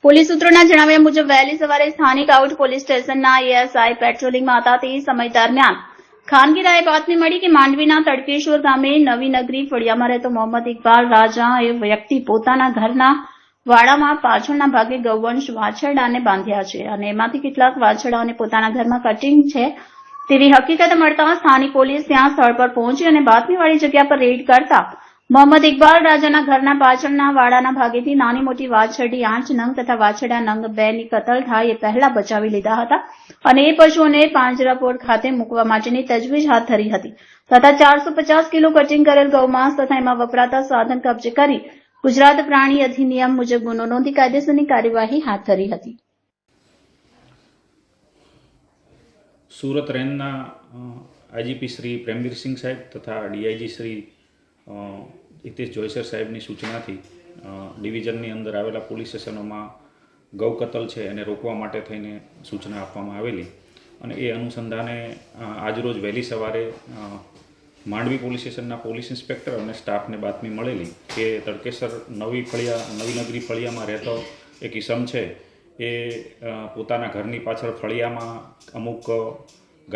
Police સૂત્રોના જણાવ્યા મુજબ વહેલી સવારે સ્થાનિક આઉટ પોલીસ સ્ટેશનના એએસઆઈ પેટ્રોલિંગમાં હતા તે સમય દરમિયાન ખાનગી રાહે બાતમી મળી કે માંડવીના તડકેશ્વર ગામે નવી નગરી ફળિયામાં રહેતો મોહમ્મદ ઇકબાલ રાજા એ વ્યક્તિ પોતાના ઘરના વાડામાં પાછળના ભાગે ગૌવંશ વાછરડાને બાંધ્યા છે અને એમાંથી કેટલાક વાછરડાઓને પોતાના ઘરમાં કટિંગ છે તેવી હકીકત મળતા સ્થાનિક પોલીસ ત્યાં સ્થળ પર પહોંચી અને બાતમીવાળી જગ્યા પર રેડ કરતા મોહમ્મદ ઇકબાલ રાજાના ઘરના પાછળના વાડાના ભાગેથી નાની મોટી વાછરડી 8 નંગ તથા વાછરડા નંગ 2 ની કતલ થાય એ પહેલા બચાવી લીધા હતા અને એ પશુઓને પાંજરાપોળ ખાતે મૂકવા માટેની તજવીજ હાથ ધરી હતી તથા 450 કિલો કટિંગ કરેલ ગૌમાંસ તથા એમાં વપરાતા સાધન કબજે કરી ગુજરાત પ્રાણી અધિનિયમ મુજબ ગુનો નોંધી કાયદેસરની કાર્યવાહી હાથ ધરી હતી. સુરત રેન્જના આઈજીપી શ્રી પ્રેમવીરસિંહ સાહેબ તથા ડીઆઈજી શ્રી હિતેશ જોયસર સાહેબની સૂચનાથી ડિવિઝનની અંદર આવેલા પોલીસ સ્ટેશનોમાં ગૌ કતલ છે એને રોકવા માટે થઈને સૂચના આપવામાં આવેલી અને એ અનુસંધાને આજરોજ વહેલી સવારે માંડવી પોલીસ સ્ટેશનના પોલીસ ઇન્સ્પેક્ટર અને સ્ટાફને બાતમી મળેલી કે તડકેસર નવી નગરી ફળિયામાં રહેતો એક ઈસમ છે એ પોતાના ઘરની પાછળ ફળિયામાં અમુક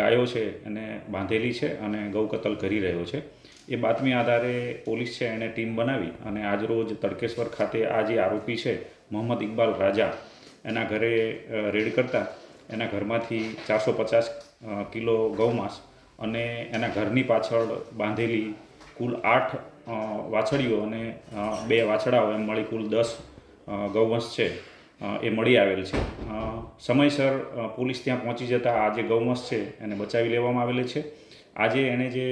ગાયો છે એને બાંધેલી છે અને ગૌ કતલ કરી રહ્યો છે. એ બાતમી આધારે પોલીસ છે એણે ટીમ બનાવી અને આજરોજ તડકેશ્વર ખાતે આ જે આરોપી છે મોહમ્મદ ઇકબાલ રાજા એના ઘરે રેડ કરતા એના ઘરમાંથી 450 કિલો ગૌમાંસ અને એના ઘરની પાછળ બાંધેલી કુલ 8 વાછડીઓ અને 2 વાછડાઓ એમ મળી કુલ 10 ગૌવંશ છે એ મળી આવેલ છે. સમયસર પોલીસ ત્યાં પહોંચી જતાં આ જે ગૌવંશ છે એને બચાવી લેવામાં આવેલી છે. આજે એણે જે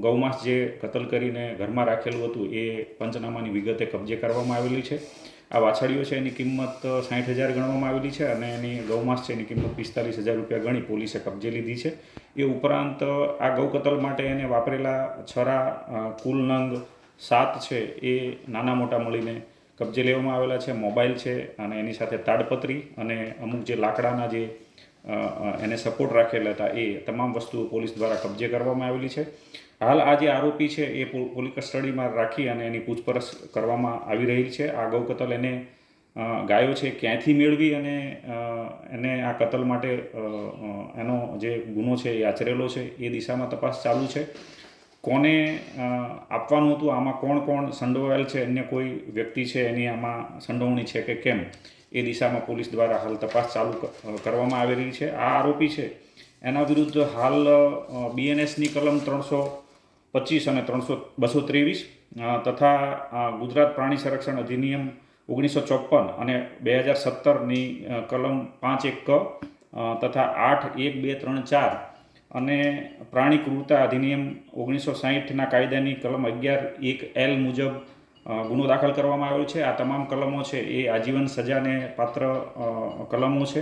ગૌમાંસ જે કતલ કરીને ઘરમાં રાખેલું હતું એ પંચનામાની વિગતે કબજે કરવામાં આવેલી છે. આ વાછડીઓ છે એની કિંમત 60,000 ગણવામાં આવેલી છે અને એની ગૌમાંસ છે એની કિંમત 45,000 રૂપિયા ગણી પોલીસે કબજે લીધી છે. એ ઉપરાંત આ ગૌ કતલ માટે એને વાપરેલા છરા કુલ નંગ 7 છે એ નાના મોટા મળીને કબજે લેવામાં આવેલા છે. મોબાઈલ છે અને એની સાથે તાડપત્રી અને અમુક જે લાકડાના જે એને સપોર્ટ રાખેલા હતા એ તમામ વસ્તુઓ પોલીસ દ્વારા કબજે કરવામાં આવેલી છે. હાલ આ જે આરોપી છે એ પોલીસ કસ્ટડીમાં રાખી અને એની પૂછપરછ કરવામાં આવી રહી છે. આ ગૌ કતલ એને ગાયો છે ક્યાંથી મેળવી અને એને આ કતલ માટે એનો જે ગુનો છે એ આચરેલો છે એ દિશામાં તપાસ ચાલુ છે. કોને આપવાનું હતું, આમાં કોણ સંડોવાયેલ છે, અન્ય કોઈ વ્યક્તિ છે એની આમાં સંડોવણી છે કે કેમ એ દિશામાં પોલીસ દ્વારા હાલ તપાસ ચાલુ કરવામાં આવી રહી છે. આ આરોપી છે એના વિરુદ્ધ હાલ બીએનએસની કલમ 325 અને 223 તથા ગુજરાત પ્રાણી સંરક્ષણ અધિનિયમ 1954 અને 2017ની કલમ 5(1) તથા 8(1), 2, 3, 4 અને પ્રાણી ક્રૂરતા અધિનિયમ 1960ના કાયદાની કલમ 11(1)L મુજબ ગુનો દાખલ કરવામાં આવ્યો છે. આ તમામ કલમો છે એ આજીવન સજાને પાત્ર કલમો છે.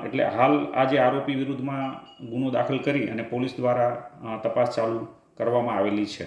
એટલે હાલ આ જે આરોપી વિરુદ્ધમાં ગુનો દાખલ કરી અને પોલીસ દ્વારા તપાસ ચાલુ કરવામાં આવેલી છે.